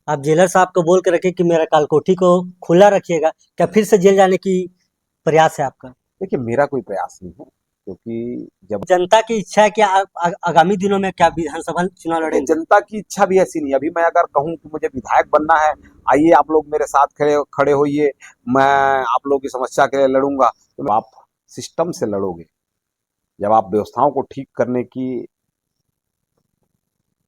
आप जेलर साहब को बोल के रखे कि मेरा कालकोठी को खुला रखिएगा। क्या फिर से जेल जाने की प्रयास है आपका? देखिए, मेरा कोई प्रयास नहीं है, क्योंकि जब जनता की इच्छा है कि आप आगामी दिनों में क्या विधानसभा चुनाव देखिए, लड़ेंगे? जनता की इच्छा भी ऐसी नहीं है। अभी मैं अगर कहूँ कि मुझे विधायक बनना है, आइए आप लोग मेरे साथ खड़े खड़े होइए, मैं आप लोगों की समस्या के लिए लड़ूंगा, तो आप सिस्टम से लड़ोगे। जब आप व्यवस्थाओं को ठीक करने की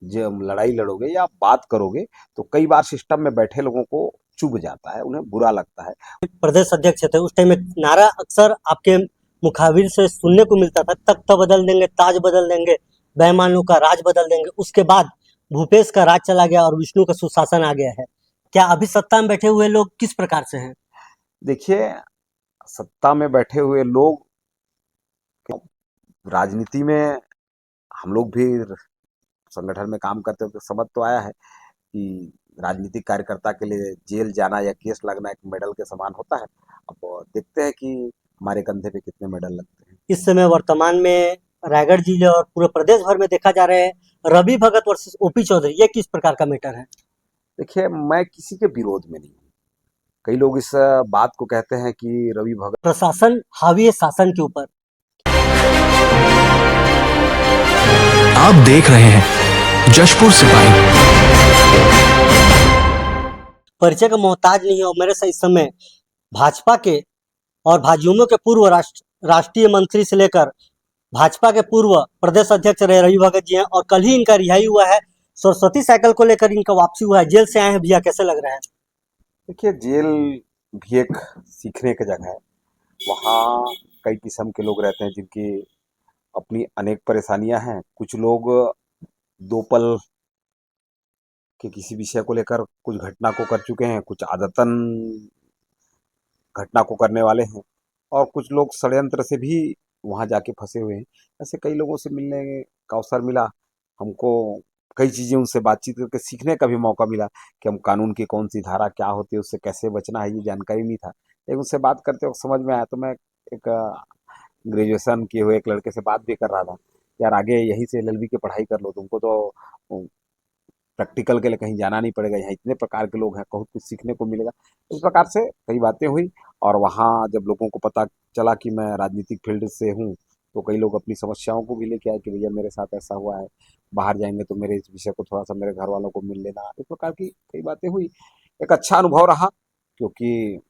जब लड़ाई लड़ोगे या बात करोगे, तो कई बार सिस्टम में बैठे लोगों को चुभ जाता है, उन्हें बुरा लगता है। प्रदेश अध्यक्ष थे, उस टाइम एक नारा अक्सर आपके मुखाबिर से सुनने को मिलता था, तख्त बदल देंगे, ताज बदल देंगे, बेईमानों का राज बदल देंगे। उसके बाद भूपेश का राज चला गया और विष्णु का सुशासन आ गया है। क्या अभी सत्ता में बैठे हुए लोग किस प्रकार से हैं? देखिए, सत्ता में बैठे हुए लोग, राजनीति में हम लोग भी संगठन में काम करते हुए समझ तो आया है कि राजनीतिक कार्यकर्ता के लिए जेल जाना या केस लगना एक मेडल के समान होता है। अब देखते हैं कि हमारे कंधे पे कितने मेडल लगते हैं। इस समय वर्तमान में रायगढ़ जिले और पूरे प्रदेश भर में देखा जा रहा है, रवि भगत वर्सेस ओपी चौधरी, ये किस प्रकार का मैटर है? देखिए, मैं किसी के विरोध में नहीं हूँ। कई लोग इस बात को कहते हैं कि रवि भगत प्रशासन हावी है शासन के ऊपर। आप देख रहे हैं जशपुर सिपाही। परिचय का मोहताज नहीं है और मेरे से इस समय भाजपा के और भाजयुमो के पूर्व राष्ट्रीय मंत्री से लेकर भाजपा के पूर्व प्रदेश अध्यक्ष रहे रवि भगत जी हैं और कल ही इनका रिहाई हुआ है। सरस्वती साइकिल को लेकर इनका वापसी हुआ है, जेल से आए हैं भैया, कैसे लग रहा है? देखिए, जेल भी एक सीखने की जगह है। वहाँ कई किस्म के लोग रहते हैं जिनकी अपनी अनेक परेशानियां हैं। कुछ लोग दो पल के किसी विषय को लेकर कुछ घटना को कर चुके हैं, कुछ आदतन घटना को करने वाले हैं, और कुछ लोग षड्यंत्र से भी वहां जाके फंसे हुए हैं। ऐसे कई लोगों से मिलने का अवसर मिला हमको। कई चीजें उनसे बातचीत करके सीखने का भी मौका मिला कि हम कानून की कौन सी धारा क्या होती है, उससे कैसे बचना है, ये जानकारी नहीं था। लेकिन उनसे बात करते वक्त समझ में आया। तो मैं एक ग्रेजुएशन किए हुए एक लड़के से बात भी कर रहा था, यार आगे यहीं से एलएलबी की पढ़ाई कर लो, तुमको तो प्रैक्टिकल के लिए कहीं जाना नहीं पड़ेगा, यहाँ इतने प्रकार के लोग हैं, बहुत कुछ सीखने को मिलेगा। इस प्रकार से कई बातें हुई। और वहाँ जब लोगों को पता चला कि मैं राजनीतिक फील्ड से हूँ, तो कई लोग अपनी समस्याओं को भी लेके आए कि भैया मेरे साथ ऐसा हुआ है, बाहर जाएंगे तो मेरे इस विषय को थोड़ा सा मेरे घर वालों को मिल लेना। इस प्रकार की कई बातें हुई। एक अच्छा अनुभव रहा, क्योंकि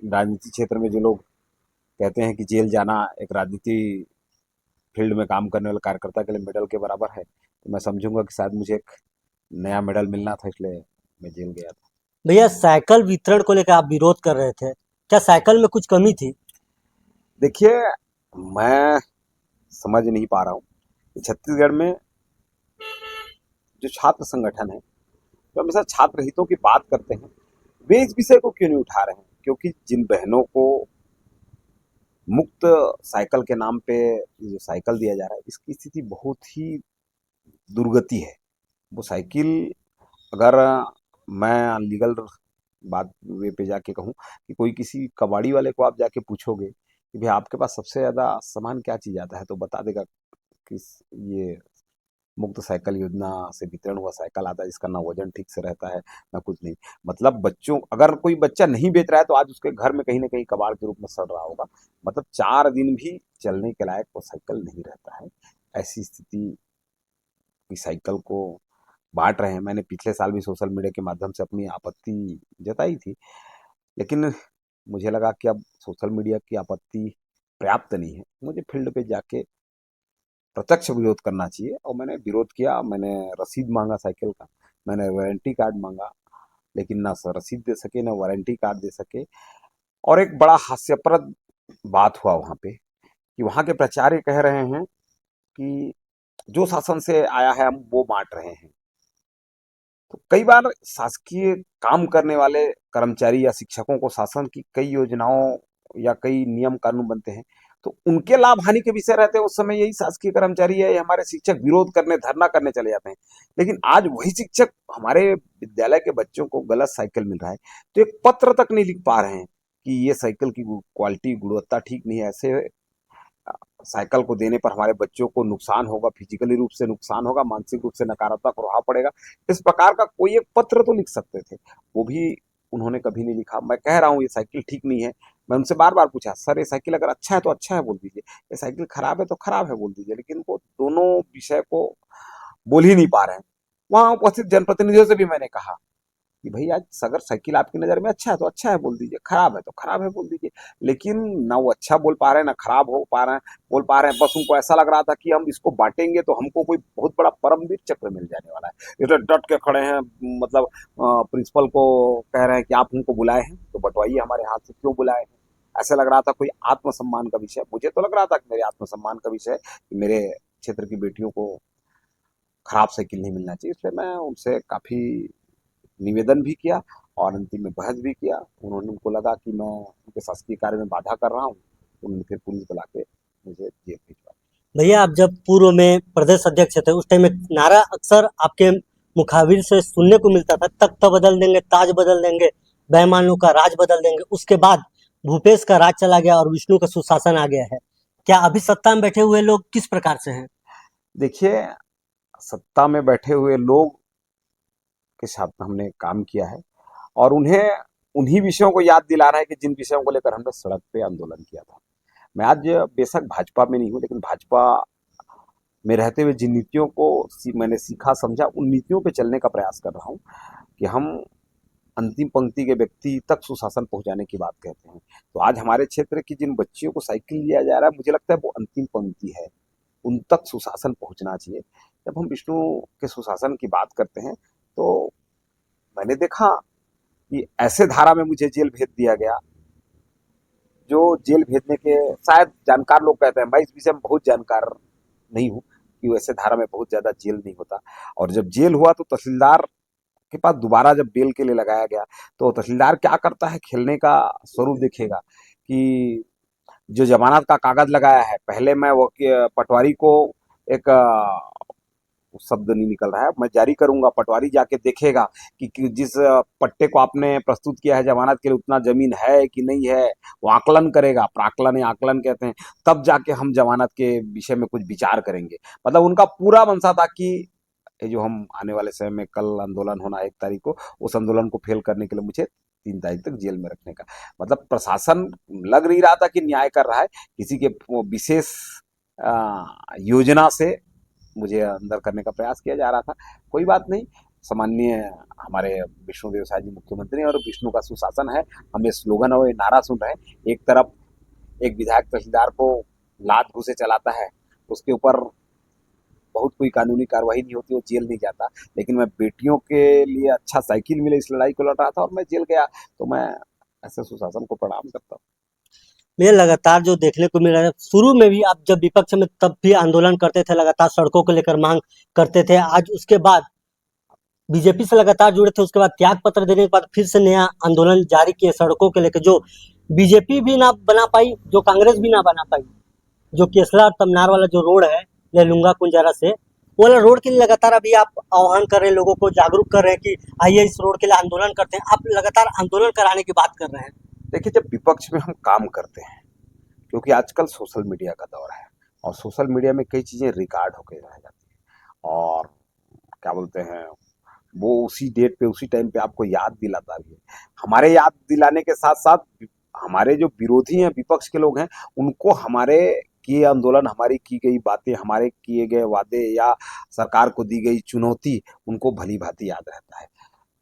राजनीति क्षेत्र में जो लोग कहते हैं कि जेल जाना एक राजनीति फील्ड में काम करने वाले कार्यकर्ता के लिए मेडल के बराबर है, तो मैं समझूंगा कि शायद मुझे एक नया मेडल मिलना था, इसलिए मैं जेल गया था। भैया, साइकिल वितरण को लेकर आप विरोध कर रहे थे, क्या साइकिल में कुछ कमी थी? देखिए, मैं समझ नहीं पा रहा हूँ कि छत्तीसगढ़ में जो छात्र संगठन है, जो हमेशा छात्र हितों की बात करते हैं, वे इस विषय को क्यों नहीं उठा रहे हैं। क्योंकि जिन बहनों को मुफ्त साइकिल के नाम पे ये जो साइकिल दिया जा रहा है, इसकी स्थिति बहुत ही दुर्गति है। वो साइकिल, अगर मैं लीगल बात वे पे जाके कहूँ कि कोई किसी कबाड़ी वाले को आप जाके पूछोगे कि भाई आपके पास सबसे ज्यादा सामान क्या चीज आता है, तो बता देगा कि ये मुफ्त साइकिल योजना से वितरण हुआ साइकिल आता है, जिसका ना वजन ठीक से रहता है, ना कुछ नहीं। मतलब बच्चों, अगर कोई बच्चा नहीं बेच रहा है तो आज उसके घर में कहीं ना कहीं कबाड़ के रूप में सड़ रहा होगा। मतलब 4 दिन भी चलने के लायक वो साइकिल नहीं रहता है। ऐसी स्थिति की साइकिल को बांट रहे हैं। मैंने पिछले साल भी सोशल मीडिया के माध्यम से अपनी आपत्ति जताई थी, लेकिन मुझे लगा कि अब सोशल मीडिया की आपत्ति पर्याप्त नहीं है, मुझे फील्ड पे जाके प्रत्यक्ष विरोध करना चाहिए। और मैंने विरोध किया, मैंने रसीद मांगा साइकिल का, मैंने वारंटी कार्ड मांगा, लेकिन ना रसीद दे सके ना वारंटी कार्ड दे सके। और एक बड़ा हास्यप्रद बात हुआ वहां पे कि वहां के प्राचार्य कह रहे हैं कि जो शासन से आया है हम वो बांट रहे हैं। तो कई बार शासकीय काम करने वाले कर्मचारी या शिक्षकों को शासन की कई योजनाओं या कई नियम कानून बनते हैं, तो उनके लाभ हानि के विषय रहते हैं। उस समय यही शासकीय कर्मचारी है या हमारे शिक्षक विरोध करने, धरना करने चले जाते हैं। लेकिन आज वही शिक्षक हमारे विद्यालय के बच्चों को गलत साइकिल मिल रहा है, तो एक पत्र तक नहीं लिख पा रहे हैं कि ये साइकिल की क्वालिटी, गुणवत्ता ठीक नहीं है। ऐसे साइकिल को देने पर हमारे बच्चों को नुकसान होगा, फिजिकली रूप से नुकसान होगा, मानसिक रूप से नकारात्मक प्रभाव पड़ेगा, इस प्रकार का कोई एक पत्र तो लिख सकते थे, वो भी उन्होंने कभी नहीं लिखा। मैं कह रहा हूँ ये साइकिल ठीक नहीं है, मैं उनसे बार बार पूछा, सर ये साइकिल अगर अच्छा है तो अच्छा है बोल दीजिए, ये साइकिल खराब है तो खराब है बोल दीजिए, लेकिन वो दोनों विषय को बोल ही नहीं पा रहे हैं। वहां उपस्थित जनप्रतिनिधियों से भी मैंने कहा कि भाई आज अगर साइकिल आपकी नज़र में अच्छा है तो अच्छा है बोल दीजिए, खराब है तो खराब है बोल दीजिए, लेकिन ना वो अच्छा बोल पा रहे हैं ना खराब हो पा रहे हैं बोल पा रहे हैं। बस उनको ऐसा लग रहा था कि हम इसको बांटेंगे तो हमको कोई बहुत बड़ा परमवीर चक्र मिल जाने वाला है, इसलिए डट के खड़े हैं। मतलब प्रिंसिपल को कह रहे हैं कि आप हमको बुलाए हैं तो बंटवाइए हमारे हाथ से, क्यों बुलाए हैं। ऐसा लग रहा था कोई आत्मसम्मान का विषय, मुझे तो लग रहा था कि मेरे आत्मसम्मान का विषय कि मेरे क्षेत्र की बेटियों को खराब साइकिल नहीं मिलना चाहिए। इसलिए मैं उनसे काफ़ी निवेदन भी किया और अंतिम में बहस भी किया। उनको लगा कि मैं उनके शासकीय कार्य में बाधा कर रहा हूँ, तो उन्होंने फिर पुलिस बुला के मुझे जेल भिजवा। भैया आप जब पूर्व में प्रदेश अध्यक्ष थे उस टाइम एक नारा अक्सर आपके मुखाबिर से सुनने को मिलता था, तख्त बदल देंगे, ताज बदल देंगे, बेईमानों का राज बदल देंगे। उसके बाद भूपेश का राज चला गया और विष्णु का सुशासन आ गया है। क्या अभी सत्ता में बैठे हुए लोग किस प्रकार से हैं? देखिए, सत्ता में बैठे हुए लोग के साथ हमने काम किया है और उन्हें उन्हीं विषयों को याद दिला रहा है कि जिन विषयों को लेकर हमने सड़क पे आंदोलन किया था। मैं आज बेशक भाजपा में नहीं हूँ, लेकिन भाजपा में रहते हुए जिन नीतियों को मैंने सीखा समझा, उन नीतियों पे चलने का प्रयास कर रहा हूँ कि हम अंतिम पंक्ति के व्यक्ति तक सुशासन पहुंचाने की बात कहते हैं। तो आज हमारे क्षेत्र की जिन बच्चियों को साइकिल दिया जा रहा है, मुझे लगता है वो अंतिम पंक्ति है, उन तक सुशासन पहुंचना चाहिए। जब हम विष्णु के सुशासन की बात करते हैं तो मैंने देखा कि ऐसे धारा में मुझे जेल भेज दिया गया, जो जेल भेजने के शायद जानकार लोग कहते हैं, मैं इस विषय में बहुत जानकार नहीं हूँ कि वैसे धारा में बहुत ज्यादा जेल नहीं होता। और जब जेल हुआ तो तहसीलदार के पास दोबारा जब बेल के लिए लगाया गया तो तहसीलदार क्या करता है, खेलने का स्वरूप देखेगा कि जो जमानत का कागज लगाया है, पहले मैं वो पटवारी को एक शब्द नहीं निकल रहा है, मैं जारी करूंगा, पटवारी जाके देखेगा कि जिस पट्टे को आपने प्रस्तुत किया है जमानत के लिए उतना जमीन है कि नहीं है, वो आकलन करेगा, प्राकलन या आकलन कहते हैं, तब जाके हम जमानत के विषय में कुछ विचार करेंगे। मतलब उनका पूरा मनसा था कि ये जो हम आने वाले समय में कल आंदोलन होना 1 तारीख को, उस आंदोलन को फेल करने के लिए मुझे 3 तारीख तक जेल में रखने का। मतलब प्रशासन लग नहीं रहा था कि न्याय कर रहा है, किसी के विशेष योजना से मुझे अंदर करने का प्रयास किया जा रहा था। कोई बात नहीं, सामान्य हमारे विष्णुदेव साय जी मुख्यमंत्री और विष्णु का सुशासन है, हम ये स्लोगन और ये नारा सुन रहे हैं। एक तरफ एक विधायक तहसीलदार को लात घूसे चलाता है, उसके ऊपर बहुत कोई कानूनी कार्रवाई नहीं होती, वो जेल नहीं जाता, लेकिन मैं बेटियों के लिए अच्छा साइकिल मिले इस लड़ाई को लड़ रहा था और मैं जेल गया, तो मैं ऐसे सुशासन को प्रणाम करता हूँ। ये लगातार जो देखने को मिल रहा है, शुरू में भी आप जब विपक्ष में तब भी आंदोलन करते थे, लगातार सड़कों को लेकर मांग करते थे। आज उसके बाद बीजेपी से लगातार जुड़े थे, उसके बाद त्याग पत्र देने के बाद फिर से नया आंदोलन जारी किए सड़कों के लेकर, जो बीजेपी भी ना बना पाई, जो कांग्रेस भी ना बना पाई। जो केसला और तमनार वाला जो रोड है लेलुंगा कुंजारा से, वो वाला रोड के लिए लगातार अभी आप आह्वान कर रहे हैं, लोगों को जागरूक कर रहे हैं कि आइए इस रोड के लिए आंदोलन करते हैं। आप लगातार आंदोलन कराने की बात कर रहे हैं। देखिए, जब विपक्ष में हम काम करते हैं, क्योंकि आजकल सोशल मीडिया का दौर है और सोशल मीडिया में कई चीज़ें रिकॉर्ड होकर रह जाती हैं और क्या बोलते हैं, वो उसी डेट पे उसी टाइम पे आपको याद दिलाता भी है। हमारे याद दिलाने के साथ साथ हमारे जो विरोधी हैं, विपक्ष के लोग हैं, उनको हमारे किए आंदोलन, हमारी की गई बातें, हमारे किए गए वादे या सरकार को दी गई चुनौती उनको भली भांति याद रहता है।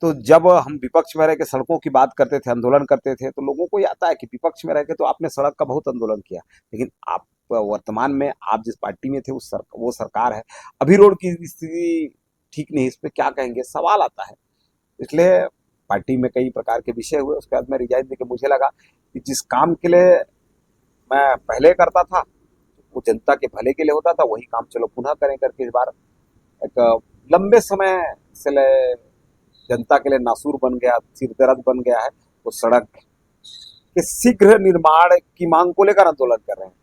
तो जब हम विपक्ष में रह के सड़कों की बात करते थे, आंदोलन करते थे, तो लोगों को ये आता है कि विपक्ष में रह के तो आपने सड़क का बहुत आंदोलन किया, लेकिन आप वर्तमान में आप जिस पार्टी में थे वो सरकार है, अभी रोड की स्थिति ठीक नहीं, इस पर क्या कहेंगे, सवाल आता है। इसलिए पार्टी में कई प्रकार के विषय हुए, उसके बाद मैं रिजाइन देके मुझे लगा कि जिस काम के लिए मैं पहले करता था वो जनता के भले के लिए होता था, वही काम चलो पुनः करें करके इस बार एक लंबे समय से जनता के लिए नासूर बन गया, सिरदर्द बन गया है, वो सड़क के शीघ्र निर्माण की मांग को लेकर आंदोलन कर रहे हैं।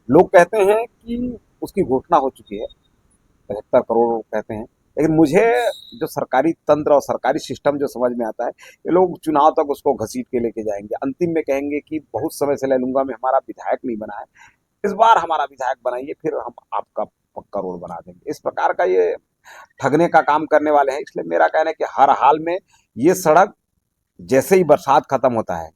लोग कहते हैं कि उसकी घोषणा हो चुकी है, 75 करोड़ कहते हैं, लेकिन मुझे जो सरकारी तंत्र और सरकारी सिस्टम जो समझ में आता है, ये लोग चुनाव तक उसको घसीट के लेके जाएंगे, अंतिम में कहेंगे कि बहुत समय से लेलूंगा में हमारा विधायक नहीं बना है, इस बार हमारा विधायक बनाइए, फिर हम आपका पक्का रोड बना देंगे। इस प्रकार का ये ठगने का काम करने वाले हैं। इसलिए मेरा कहना है कि हर हाल में ये सड़क जैसे ही बरसात खत्म होता है,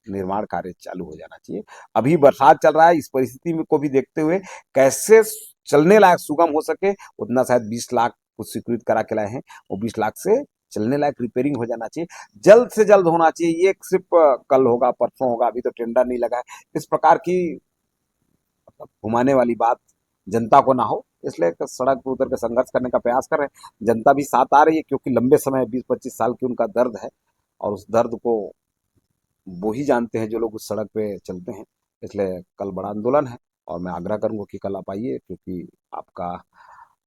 निर्माण कार्य चालू हो जाना चाहिए। अभी बरसात चल रहा है, इस परिस्थिति में को भी देखते हुए कैसे चलने लायक सुगम हो सके, उतना शायद 20 लाख कुछ स्वीकृत करा के लाए हैं, वो 20 लाख से चलने लायक रिपेयरिंग हो जाना चाहिए, जल्द से जल्द होना चाहिए। ये सिर्फ कल होगा परसों होगा, अभी तो टेंडर नहीं लगा है। इस प्रकार की घुमाने वाली बात जनता को ना हो, इसलिए सड़क पर उतर के संघर्ष करने का प्रयास कर रहे हैं। जनता भी साथ आ रही है, क्योंकि लंबे समय 20-25 साल की उनका दर्द है, और उस दर्द को वो ही जानते हैं जो लोग उस सड़क पे चलते हैं। इसलिए कल बड़ा आंदोलन है, और मैं आग्रह करूंगा कि कल आप आइए, क्योंकि आपका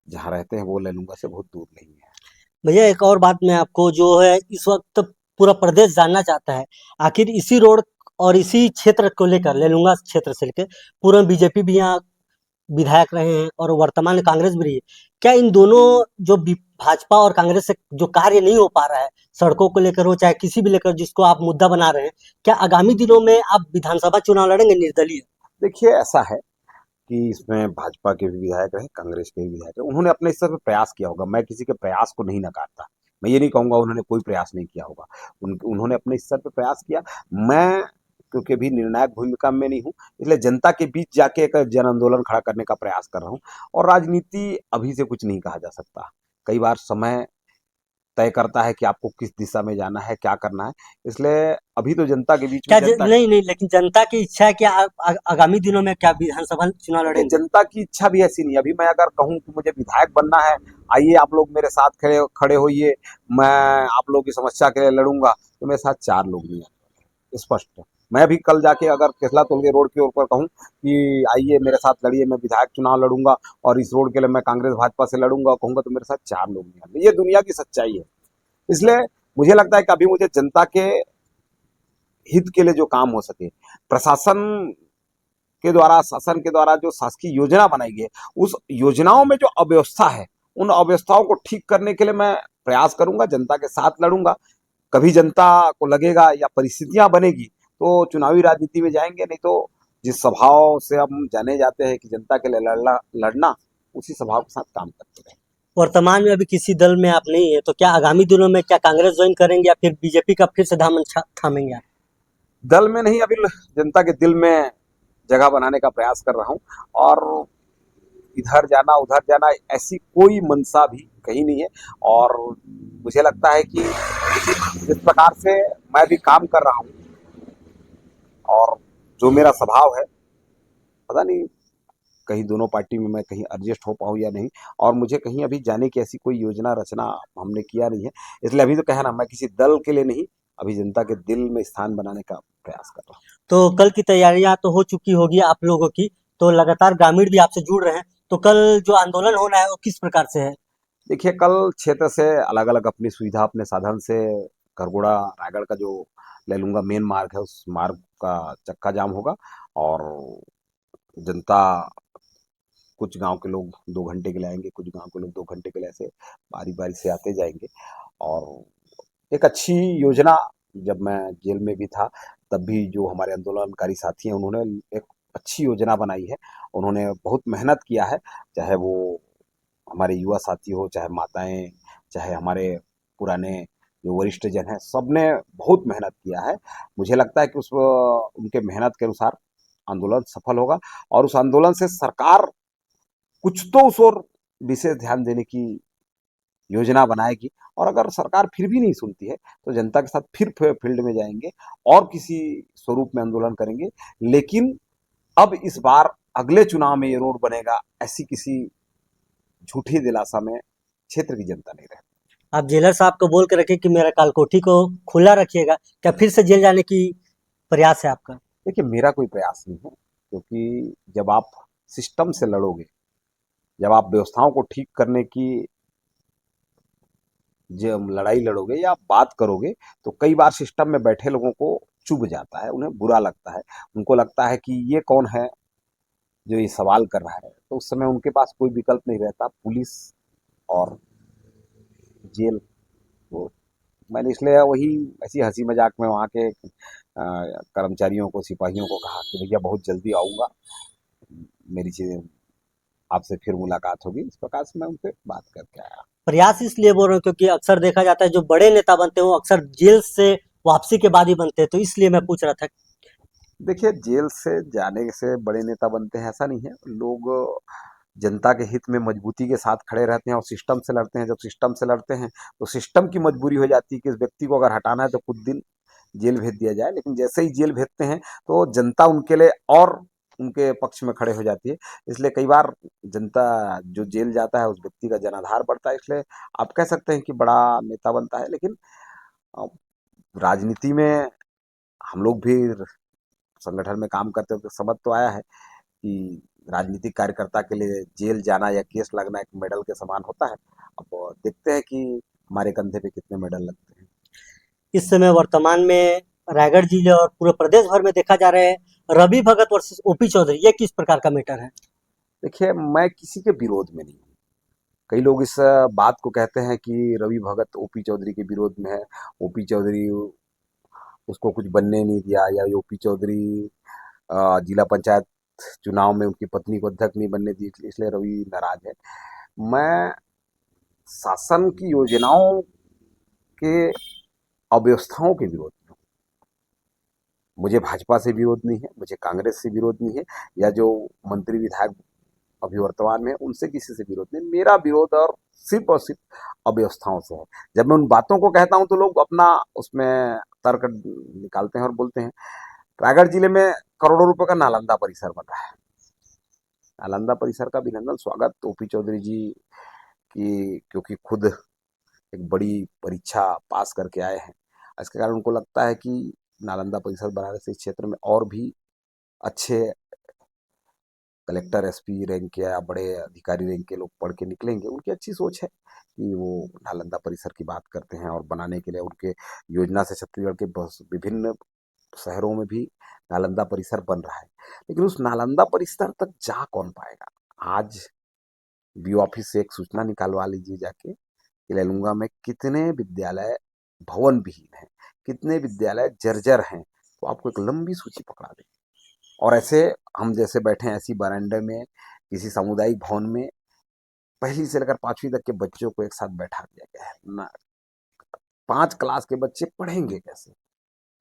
जहाँ रहते हैं वो लेलूंगा से बहुत दूर नहीं है। भैया एक और बात मैं आपको जो है इस वक्त पूरा प्रदेश जानना चाहता है, आखिर इसी रोड और इसी क्षेत्र को लेकर लेलुंगा क्षेत्र से लेकर पूर्व बीजेपी भी यहाँ विधायक रहे हैं और वर्तमान में कांग्रेस भी रही है। क्या इन दोनों जो भाजपा और कांग्रेस से जो कार्य नहीं हो पा रहा है सड़कों को लेकर हो चाहे किसी भी लेकर जिसको आप मुद्दा बना रहे हैं, क्या आगामी दिनों में आप विधानसभा चुनाव लड़ेंगे निर्दलीय? देखिए ऐसा है कि इसमें भाजपा के भी विधायक रहे, कांग्रेस के भी विधायक रहे, उन्होंने अपने स्तर पर प्रयास किया होगा। मैं किसी के प्रयास को नहीं नकारता, मैं ये नहीं कहूंगा उन्होंने कोई प्रयास नहीं किया होगा। उन्होंने अपने स्तर पर प्रयास किया। मैं क्योंकि अभी निर्णायक भूमिका में नहीं हूँ, इसलिए जनता के बीच जाके एक जन आंदोलन खड़ा करने का प्रयास कर रहा हूँ। और राजनीति अभी से कुछ नहीं कहा जा सकता, कई बार समय तय करता है कि आपको किस दिशा में जाना है, क्या करना है। इसलिए अभी तो जनता के बीच में जनता नहीं नहीं, लेकिन जनता की इच्छा है कि आगामी दिनों में क्या विधानसभा चुनाव देखिए, लड़ेंगे? जनता की इच्छा भी ऐसी नहीं है। अभी मैं अगर कहूँ कि मुझे विधायक बनना है, आइए आप लोग मेरे साथ खड़े खड़े होइए, मैं आप लोगों की समस्या के लिए लड़ूंगा, तो मेरे साथ 4 लोग नहीं आए, स्पष्ट है। मैं भी कल जाके अगर केसला तोलगे रोड की ओर पर कहूँ कि आइए मेरे साथ लड़िए, मैं विधायक चुनाव लड़ूंगा और इस रोड के लिए मैं कांग्रेस भाजपा से लड़ूंगा कहूंगा, तो मेरे साथ 4 लोग नहीं आएंगे। ये दुनिया की सच्चाई है। इसलिए मुझे लगता है कि अभी मुझे जनता के हित के लिए जो काम हो सके, प्रशासन के द्वारा, शासन के द्वारा जो शासकीय योजना बनाई गई है, उस योजनाओं में जो अव्यवस्था है, उन अव्यवस्थाओं को ठीक करने के लिए मैं प्रयास करूंगा, जनता के साथ लड़ूंगा। कभी जनता को लगेगा या परिस्थितियां बनेगी तो चुनावी राजनीति में जाएंगे, नहीं तो जिस स्वभाव से हम जाने जाते हैं कि जनता के लिए लड़ना लड़ना, उसी स्वभाव के साथ काम करते रहें। वर्तमान में अभी किसी दल में आप नहीं है, तो क्या आगामी दिनों में क्या कांग्रेस ज्वाइन करेंगे या फिर बीजेपी का फिर से दामन थामेंगे आप? दल में नहीं, अभी जनता के दिल में जगह बनाने का प्रयास कर रहा हूं, और इधर जाना उधर जाना ऐसी कोई मंशा भी कहीं नहीं है। और मुझे लगता है कि जिस प्रकार से मैं भी काम कर रहा हूं और जो मेरा स्वभाव है, पता नहीं कहीं दोनों पार्टी में मैं कहीं एडजस्ट हो पाऊँ या नहीं, और मुझे कहीं अभी जाने की ऐसी कोई योजना रचना हमने किया नहीं है। इसलिए अभी तो कह ना, मैं किसी दल के लिए नहीं, अभी जनता के दिल में स्थान बनाने का प्रयास कर रहा हूँ। तो कल की तैयारियां तो हो चुकी होगी आप लोगों की, तो लगातार ग्रामीण भी आपसे जुड़ रहे हैं, तो कल जो आंदोलन होना है वो किस प्रकार से है? देखिए, कल क्षेत्र से अलग अलग अपनी सुविधा अपने साधन से गरगोड़ा रायगढ़ का जो लेलूंगा मेन मार्ग है, उस मार्ग का चक्का जाम होगा, और जनता, कुछ गांव के लोग 2 घंटे के लिए आएंगे, कुछ गांव के लोग 2 घंटे के लिए, ऐसे बारी बारी से आते जाएंगे। और एक अच्छी योजना, जब मैं जेल में भी था तब भी जो हमारे आंदोलनकारी साथी हैं उन्होंने एक अच्छी योजना बनाई है। उन्होंने बहुत मेहनत किया है, चाहे वो हमारे युवा साथी हो, चाहे माताएं, चाहे हमारे पुराने जो वरिष्ठ जन हैं, सबने बहुत मेहनत किया है। मुझे लगता है कि उस उनके मेहनत के अनुसार आंदोलन सफल होगा, और उस आंदोलन से सरकार कुछ तो उस ओर विशेष ध्यान देने की योजना बनाएगी। और अगर सरकार फिर भी नहीं सुनती है तो जनता के साथ फिर फील्ड में जाएंगे और किसी स्वरूप में आंदोलन करेंगे। लेकिन अब इस बार अगले चुनाव में ये रोड बनेगा, ऐसी किसी झूठी दिलासा में क्षेत्र की जनता नहीं रहती। आप जेलर साहब को बोल के रखे कि मेरा कालकोठी को खुला रखिएगा, क्या फिर से जेल जाने की प्रयास है आपका? देखिए, मेरा कोई प्रयास नहीं है, क्योंकि जब आप सिस्टम से लड़ोगे, जब आप व्यवस्थाओं को ठीक करने की जब लड़ाई लड़ोगे या बात करोगे, तो कई बार सिस्टम में बैठे लोगों को चुभ जाता है, उन्हें बुरा लगता है। उनको लगता है कि ये कौन है जो ये सवाल कर रहा है, तो उस समय उनके पास कोई विकल्प नहीं रहता, पुलिस और जेल। तो मैंने इसलिए वही ऐसी हंसी मजाक में वहाँ के कर्मचारियों को, सिपाहियों को कहा कि भैया बहुत जल्दी आऊँगा, मेरी चीज़ें आपसे फिर मुलाकात होगी, इस प्रकार से मैं उनसे बात करके आया। प्रयास इसलिए बोल रहा हूँ क्योंकि अक्सर देखा जाता है जो बड़े नेता बनते हैं वो अक्सर जेल से वापसी के बाद ही बनते हैं, तो इसलिए मैं पूछ रहा था। देखिए, जेल से जाने से बड़े नेता बनते हैं ऐसा नहीं है। लोग जनता के हित में मजबूती के साथ खड़े रहते हैं और सिस्टम से लड़ते हैं। जब सिस्टम से लड़ते हैं तो सिस्टम की मजबूरी हो जाती है कि इस व्यक्ति को अगर हटाना है तो कुछ दिन जेल भेज दिया जाए। लेकिन जैसे ही जेल भेजते हैं तो जनता उनके लिए और उनके पक्ष में खड़े हो जाती है। इसलिए कई बार जनता जो जेल जाता है उस व्यक्ति का जनाधार बढ़ता है। इसलिए आप कह सकते हैं कि बड़ा नेता बनता है। लेकिन अ, राजनीति में हम लोग भी संगठन में काम करते वक्त समझ तो आया है कि राजनीतिक कार्यकर्ता के लिए जेल जाना या केस लगना एक मेडल के समान होता है। अब देखते हैं कि हमारे कंधे पे कितने मेडल लगते हैं। इस समय वर्तमान में रायगढ़ जिले और पूरे प्रदेश भर में देखा जा रहा है रवि भगत वर्सेस ओपी चौधरी, ये किस प्रकार का मैटर है? देखिए, मैं किसी के विरोध में नहीं हूँ। कई लोग इस बात को कहते हैं कि रवि भगत ओपी चौधरी के विरोध में है। ओपी चौधरी उसको कुछ बनने नहीं दिया, या ओपी चौधरी जिला पंचायत चुनाव में उनकी पत्नी को अध्यक्ष नहीं बनने दी, इसलिए रवि नाराज है। मैं शासन की योजनाओं के अव्यवस्थाओं के विरोध में हूँ। मुझे भाजपा से विरोध नहीं है, मुझे कांग्रेस से विरोध नहीं है, या जो मंत्री विधायक अभी वर्तमान में उनसे किसी से विरोध नहीं। मेरा विरोध और सिर्फ अव्यवस्थाओं से है। जब मैं उन बातों को कहता हूं तो लोग अपना उसमें तर्क निकालते हैं और बोलते हैं। रायगढ़ जिले में करोड़ों रुपए का नालंदा परिसर बन रहा है। नालंदा परिसर का अभिनंदन स्वागत ओपी चौधरी जी की, क्योंकि खुद एक बड़ी परीक्षा पास करके आए हैं। इसके कारण उनको लगता है कि नालंदा परिसर बनाने से इस क्षेत्र में और भी अच्छे कलेक्टर एसपी रैंक के या बड़े अधिकारी रैंक के लोग पढ़ के निकलेंगे। उनकी अच्छी सोच है कि वो नालंदा परिसर की बात करते हैं, और बनाने के लिए उनके योजना से छत्तीसगढ़ के विभिन्न शहरों में भी नालंदा परिसर बन रहा है। लेकिन उस नालंदा परिसर तक जा कौन पाएगा? आज बी ऑफिस से एक सूचना निकालवा लीजिए जाके कि लैलूंगा में कितने विद्यालय भवन विहीन हैं, कितने विद्यालय जर्जर हैं, तो आपको एक लंबी सूची पकड़ा देगी। और ऐसे हम जैसे बैठे हैं ऐसी बरामदे में किसी सामुदायिक भवन में पहली से लेकर 5वीं तक के बच्चों को एक साथ बैठा दिया गया है ना। 5 क्लास के बच्चे पढ़ेंगे कैसे?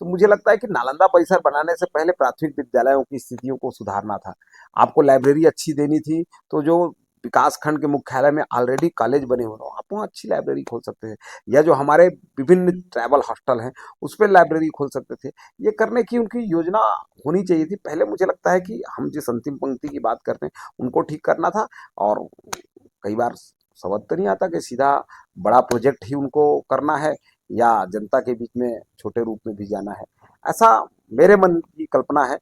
तो मुझे लगता है कि नालंदा परिसर बनाने से पहले प्राथमिक विद्यालयों की स्थितियों को सुधारना था। आपको लाइब्रेरी अच्छी देनी थी, तो जो विकास खंड के मुख्यालय में ऑलरेडी कॉलेज बने हुए हैं, आप वहाँ अच्छी लाइब्रेरी खोल सकते हैं, या जो हमारे विभिन्न ट्राइबल हॉस्टल हैं उस पर लाइब्रेरी खोल सकते थे। ये करने की उनकी योजना होनी चाहिए थी। पहले मुझे लगता है कि हम जिस अंतिम पंक्ति की बात करते हैं उनको ठीक करना था। और कई बार समझ तो नहीं आता कि सीधा बड़ा प्रोजेक्ट ही उनको करना है या जनता के बीच में छोटे रूप में भी जाना है। ऐसा मेरे मन की कल्पना है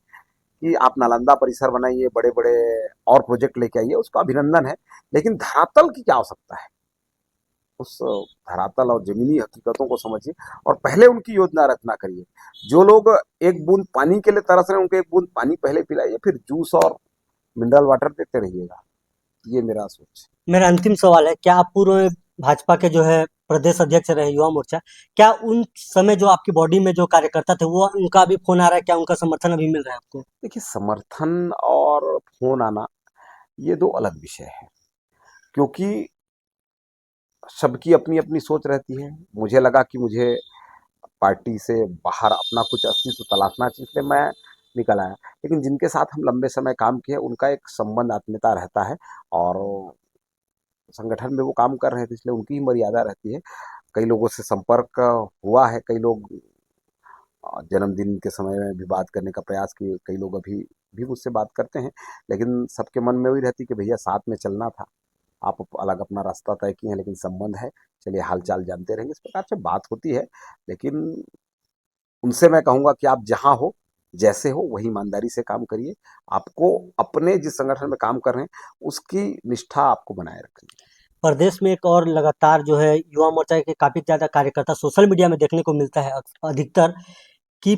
कि आप नालंदा परिसर बनाइए, बड़े बड़े और प्रोजेक्ट लेके आइए, उसका अभिनंदन है। लेकिन धरातल की क्या आवश्यकता है? उस धरातल और जमीनी हकीकतों को समझिए और पहले उनकी योजना रचना करिए। जो लोग एक बूंद पानी के लिए तरस रहे हैं उनको एक बूंद पानी पहले पिलाइए, फिर जूस और मिनरल वाटर देते रहिएगा। ये मेरा सोच है। मेरा अंतिम सवाल है, क्या आप पूर्व में भाजपा के जो है प्रदेश अध्यक्ष रहे युवा मोर्चा, क्या उन समय जो आपकी बॉडी में जो कार्यकर्ता थे वो उनका अभी फोन आ रहा है, क्या उनका समर्थन अभी मिल रहा है आपको? देखिए, समर्थन और फोन आना ये दो अलग विषय है, क्योंकि सबकी अपनी अपनी सोच रहती है। मुझे लगा कि मुझे पार्टी से बाहर अपना कुछ अस्तित्व तलाशना चाहिए, इसलिए मैं निकल आया। लेकिन जिनके साथ हम लंबे समय काम किए उनका एक संबंध आत्मीयता रहता है, और संगठन में वो काम कर रहे थे इसलिए उनकी ही मर्यादा रहती है। कई लोगों से संपर्क हुआ है, कई लोग जन्मदिन के समय में भी बात करने का प्रयास किए, कई लोग अभी भी मुझसे बात करते हैं। लेकिन सबके मन में वही रहती कि भैया साथ में चलना था, आप अलग अपना रास्ता तय किए हैं, लेकिन संबंध है, चलिए हाल चाल जानते रहेंगे, इस प्रकार से बात होती है। लेकिन उनसे मैं कहूँगा कि आप जहाँ हो, जैसे हो, वही ईमानदारी से काम करिए। आपको अपने जिस संगठन में काम कर रहे हैं उसकी निष्ठा आपको बनाए रखनी है। प्रदेश में एक और लगातार जो है युवा मोर्चा के काफी ज्यादा कार्यकर्ता सोशल मीडिया में देखने को मिलता है अधिकतर, कि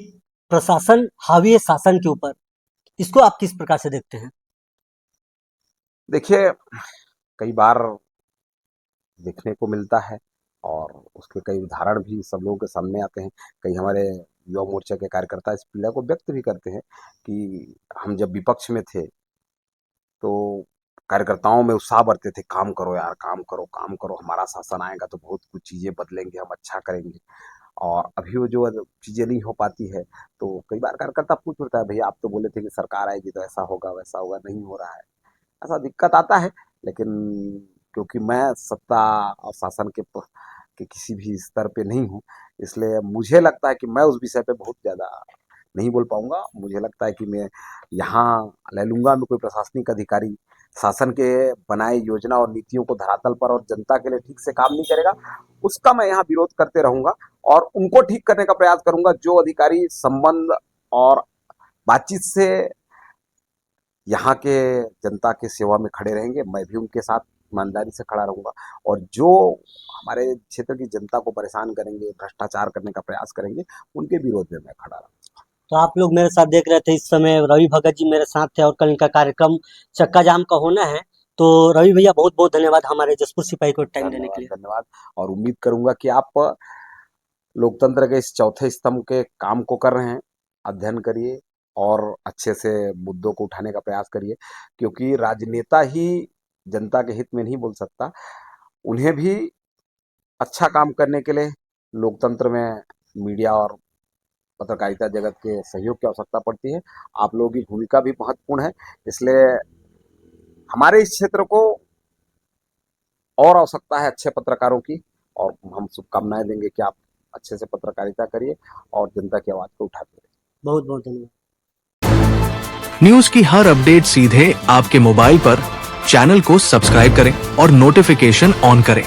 प्रशासन हावी है शासन के ऊपर, इसको आप किस प्रकार से देखते हैं? देखिए, कई बार देखने को मिलता है और उसके कई उदाहरण भी सब लोगों के सामने आते हैं। कई हमारे युवा मोर्चा के कार्यकर्ता इस पीड़ा को व्यक्त भी करते हैं कि हम जब विपक्ष में थे तो कार्यकर्ताओं में उत्साह बढ़ते थे, काम करो यार, काम करो, काम करो, हमारा शासन आएगा तो बहुत कुछ चीज़ें बदलेंगे, हम अच्छा करेंगे। और अभी वो जो चीज़ें नहीं हो पाती है, तो कई बार कार्यकर्ता पूछ उठता है, भैया आप तो बोले थे कि सरकार आएगी तो ऐसा होगा, वैसा होगा, नहीं हो रहा है। ऐसा दिक्कत आता है, लेकिन क्योंकि मैं सत्ता और शासन के किसी भी स्तर पे नहीं हूँ, इसलिए मुझे लगता है कि मैं उस विषय पे बहुत ज़्यादा नहीं बोल पाऊँगा। मुझे लगता है कि मैं यहाँ लैलूँगा में कोई प्रशासनिक अधिकारी शासन के बनाए योजना और नीतियों को धरातल पर और जनता के लिए ठीक से काम नहीं करेगा, उसका मैं यहाँ विरोध करते रहूँगा और उनको ठीक करने का प्रयास करूँगा। जो अधिकारी संबंध और बातचीत से यहाँ के जनता के सेवा में खड़े रहेंगे, मैं भी उनके साथ ईमानदारी से खड़ा रहूँगा। और जो हमारे क्षेत्र की जनता को परेशान करेंगे, भ्रष्टाचार करने का प्रयास करेंगे, उनके विरोध में मैं खड़ा रहूँगा। तो आप लोग मेरे साथ देख रहे थे, इस समय रवि भगत जी मेरे साथ थे और कल इनका कार्यक्रम चक्का जाम का होना है। तो रवि भैया बहुत बहुत धन्यवाद हमारे जसपुर सिपाही को टाइम देने के लिए। धन्यवाद। और उम्मीद करूंगा कि आप लोकतंत्र के इस चौथे स्तंभ के काम को कर रहे हैं, अध्ययन करिए और अच्छे से मुद्दों को उठाने का प्रयास करिए, क्योंकि राजनेता ही जनता के हित में नहीं बोल सकता, उन्हें भी अच्छा काम करने के लिए लोकतंत्र में मीडिया और पत्रकारिता जगत के सहयोग की आवश्यकता पड़ती है। आप लोगों की भूमिका भी महत्वपूर्ण है, इसलिए हमारे इस क्षेत्र को और आवश्यकता है अच्छे पत्रकारों की, और हम शुभकामनाएं देंगे कि आप अच्छे से पत्रकारिता करिए और जनता की आवाज को उठाते रहिए। बहुत बहुत धन्यवाद। न्यूज की हर अपडेट सीधे आपके मोबाइल पर चैनल को सब्सक्राइब करें और नोटिफिकेशन ऑन करें।